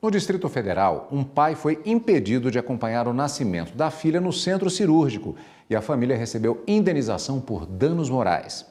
No Distrito Federal, um pai foi impedido de acompanhar o nascimento da filha no centro cirúrgico e a família recebeu indenização por danos morais.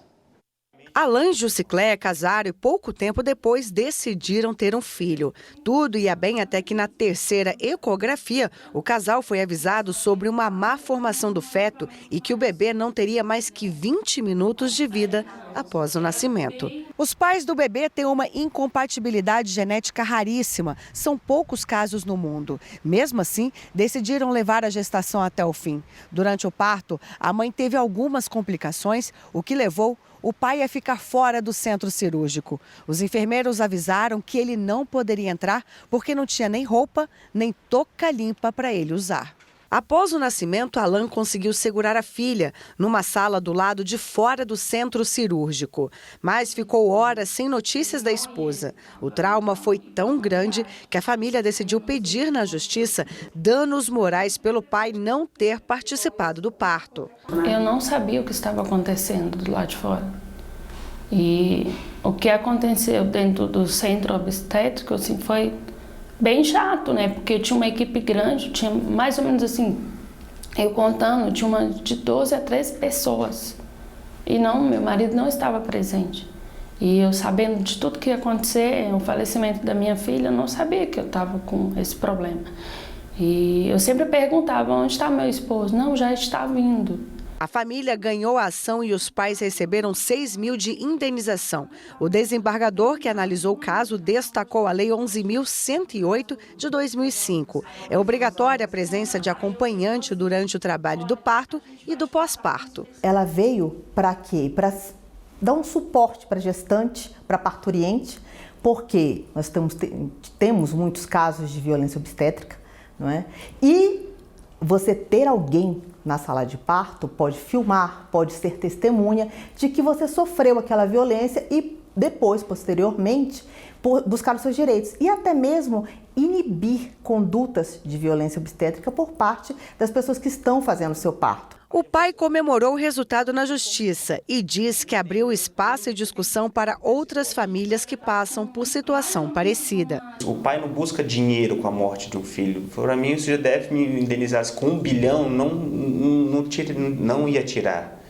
Alain e Juciclé casaram e pouco tempo depois decidiram ter um filho. Tudo ia bem até que na terceira ecografia, o casal foi avisado sobre uma má formação do feto e que o bebê não teria mais que 20 minutos de vida após o nascimento. Os pais do bebê têm uma incompatibilidade genética raríssima. São poucos casos no mundo. Mesmo assim, decidiram levar a gestação até o fim. Durante o parto, a mãe teve algumas complicações, o que levou o pai a ficar fora do centro cirúrgico. Os enfermeiros avisaram que ele não poderia entrar porque não tinha nem roupa, nem touca limpa para ele usar. Após o nascimento, Alain conseguiu segurar a filha numa sala do lado de fora do centro cirúrgico. Mas ficou horas sem notícias da esposa. O trauma foi tão grande que a família decidiu pedir na justiça danos morais pelo pai não ter participado do parto. Eu não sabia o que estava acontecendo do lado de fora. E o que aconteceu dentro do centro obstétrico assim, foi bem chato, né? Porque eu tinha uma equipe grande, tinha mais ou menos assim, eu contando, tinha uma de 12 a 13 pessoas. E não, meu marido não estava presente. E eu sabendo de tudo que ia acontecer, o falecimento da minha filha, eu não sabia que eu estava com esse problema. E eu sempre perguntava, onde está meu esposo? Não, já está vindo. A família ganhou a ação e os pais receberam 6 mil de indenização. O desembargador que analisou o caso destacou a Lei 11.108 de 2005. É obrigatória a presença de acompanhante durante o trabalho do parto e do pós-parto. Ela veio para quê? Para dar um suporte para a gestante, para a parturiente, porque nós temos muitos casos de violência obstétrica, não é? E você ter alguém na sala de parto pode filmar, pode ser testemunha de que você sofreu aquela violência e depois, posteriormente, buscar os seus direitos e até mesmo inibir condutas de violência obstétrica por parte das pessoas que estão fazendo o seu parto. O pai comemorou o resultado na justiça e diz que abriu espaço e discussão para outras famílias que passam por situação parecida. O pai não busca dinheiro com a morte de um filho. Para mim, isso já deve me indenizar. Com 1 bilhão, não ia tirar.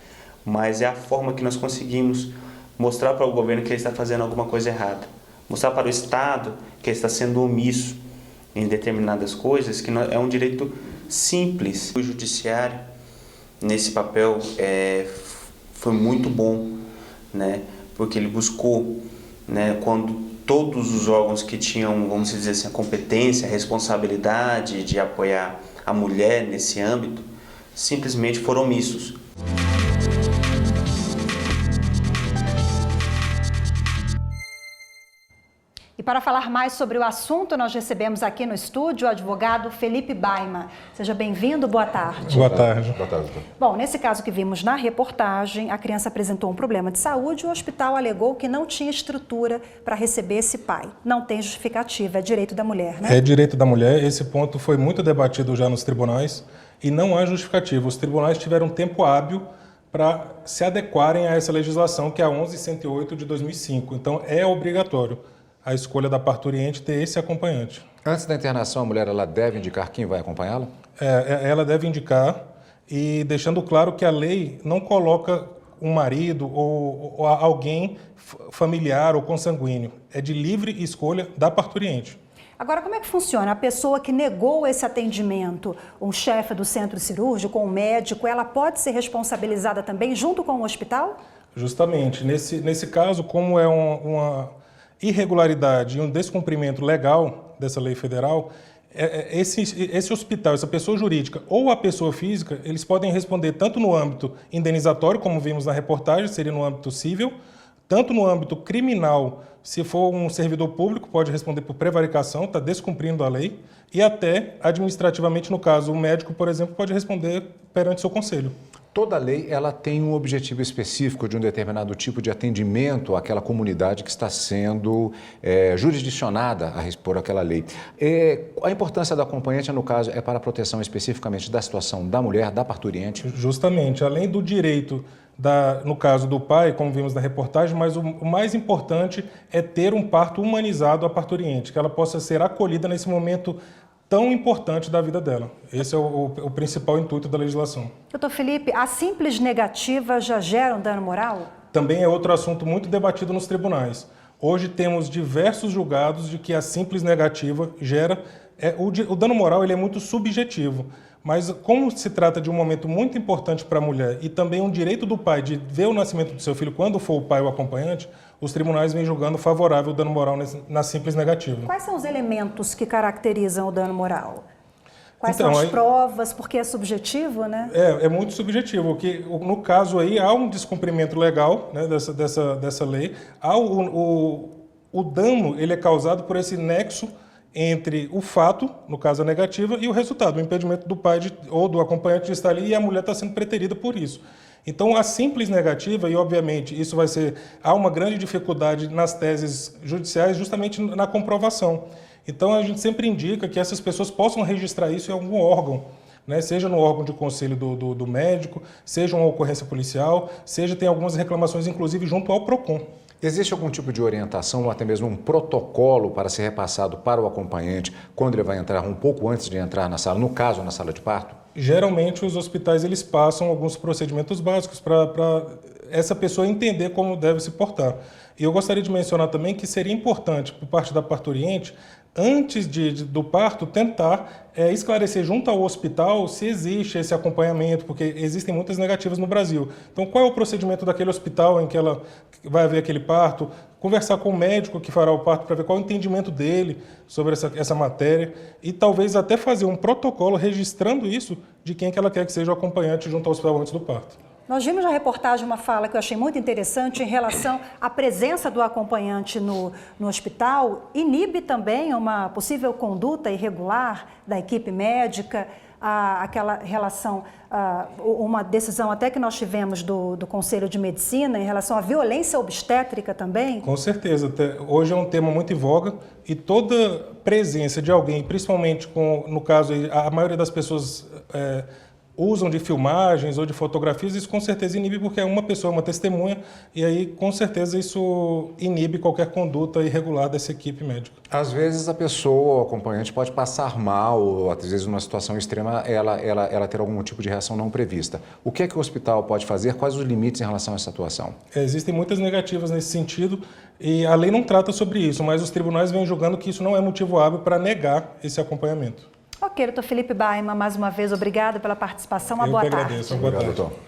Mas é a forma que nós conseguimos mostrar para o governo que ele está fazendo alguma coisa errada. Mostrar para o Estado que ele está sendo omisso em determinadas coisas, que é um direito simples. O judiciário, nesse papel, foi muito bom, né? Porque ele buscou, né, quando todos os órgãos que tinham, vamos dizer assim, a competência, a responsabilidade de apoiar a mulher nesse âmbito, simplesmente foram omissos. E para falar mais sobre o assunto, nós recebemos aqui no estúdio o advogado Felipe Baima. Seja bem-vindo, boa tarde. Boa tarde. Boa tarde. Bom, nesse caso que vimos na reportagem, a criança apresentou um problema de saúde e o hospital alegou que não tinha estrutura para receber esse pai. Não tem justificativa, é direito da mulher, né? É direito da mulher, esse ponto foi muito debatido já nos tribunais e não há justificativa. Os tribunais tiveram tempo hábil para se adequarem a essa legislação, que é a 11.108 de 2005. Então, é obrigatório a escolha da parturiente ter esse acompanhante. Antes da internação, a mulher ela deve indicar quem vai acompanhá-la? Ela deve indicar, e deixando claro que a lei não coloca um marido ou alguém familiar ou consanguíneo. É de livre escolha da parturiente. Agora, como é que funciona? A pessoa que negou esse atendimento, um chefe do centro cirúrgico, um médico, ela pode ser responsabilizada também junto com o hospital? Justamente. Nesse caso, como é uma irregularidade e um descumprimento legal dessa lei federal, esse hospital, essa pessoa jurídica ou a pessoa física, eles podem responder tanto no âmbito indenizatório, como vimos na reportagem, seria no âmbito civil, tanto no âmbito criminal, se for um servidor público, pode responder por prevaricação, está descumprindo a lei, e até administrativamente, no caso, o médico, por exemplo, pode responder perante seu conselho. Toda lei ela tem um objetivo específico de um determinado tipo de atendimento àquela comunidade que está sendo jurisdicionada por aquela lei. A importância da acompanhante, no caso, é para a proteção especificamente da situação da mulher, da parturiente? Justamente. Além do direito no caso do pai, como vimos na reportagem, mas o mais importante é ter um parto humanizado à parturiente, que ela possa ser acolhida nesse momento tão importante da vida dela. Esse é o principal intuito da legislação. Doutor Felipe, a simples negativa já gera um dano moral? Também é outro assunto muito debatido nos tribunais. Hoje temos diversos julgados de que a simples negativa gera... O dano moral ele é muito subjetivo, mas como se trata de um momento muito importante para a mulher e também um direito do pai de ver o nascimento do seu filho quando for o pai ou o acompanhante, os tribunais vêm julgando favorável o dano moral na simples negativa. Quais são os elementos que caracterizam o dano moral? Quais Então, são as provas? Porque é subjetivo, né? É muito subjetivo. No caso aí, há um descumprimento legal, né, dessa lei. O dano ele é causado por esse nexo entre o fato, no caso a negativa, e o resultado, o impedimento do pai ou do acompanhante de estar ali e a mulher está sendo preterida por isso. Então, a simples negativa, e obviamente isso há uma grande dificuldade nas teses judiciais justamente na comprovação. Então, a gente sempre indica que essas pessoas possam registrar isso em algum órgão, né? Seja no órgão de conselho do médico, seja uma ocorrência policial, tem algumas reclamações, inclusive, junto ao PROCON. Existe algum tipo de orientação ou até mesmo um protocolo para ser repassado para o acompanhante quando ele vai entrar, um pouco antes de entrar na sala, no caso, na sala de parto? Geralmente, os hospitais eles passam alguns procedimentos básicos para essa pessoa entender como deve se portar. E eu gostaria de mencionar também que seria importante, por parte da parturiente, antes do parto, tentar esclarecer junto ao hospital se existe esse acompanhamento, porque existem muitas negativas no Brasil. Então, qual é o procedimento daquele hospital em que ela vai haver aquele parto? Conversar com o médico que fará o parto para ver qual é o entendimento dele sobre essa matéria e talvez até fazer um protocolo registrando isso de quem que ela quer que seja o acompanhante junto ao hospital antes do parto. Nós vimos na reportagem uma fala que eu achei muito interessante em relação à presença do acompanhante no hospital. Inibe também uma possível conduta irregular da equipe médica, aquela relação, uma decisão até que nós tivemos do Conselho de Medicina em relação à violência obstétrica também? Com certeza. Hoje é um tema muito em voga e toda presença de alguém, principalmente no caso, a maioria das pessoas usam de filmagens ou de fotografias, isso com certeza inibe porque é uma pessoa, uma testemunha, e aí com certeza isso inibe qualquer conduta irregular dessa equipe médica. Às vezes a pessoa, o acompanhante, pode passar mal, ou às vezes numa situação extrema ela ter algum tipo de reação não prevista. O que é que o hospital pode fazer? Quais os limites em relação a essa atuação? Existem muitas negativas nesse sentido e a lei não trata sobre isso, mas os tribunais vêm julgando que isso não é motivo hábil para negar esse acompanhamento. Ok, doutor Felipe Baima, mais uma vez, obrigada pela participação. Uma boa tarde. Eu que agradeço. Boa tarde. Obrigado, doutor.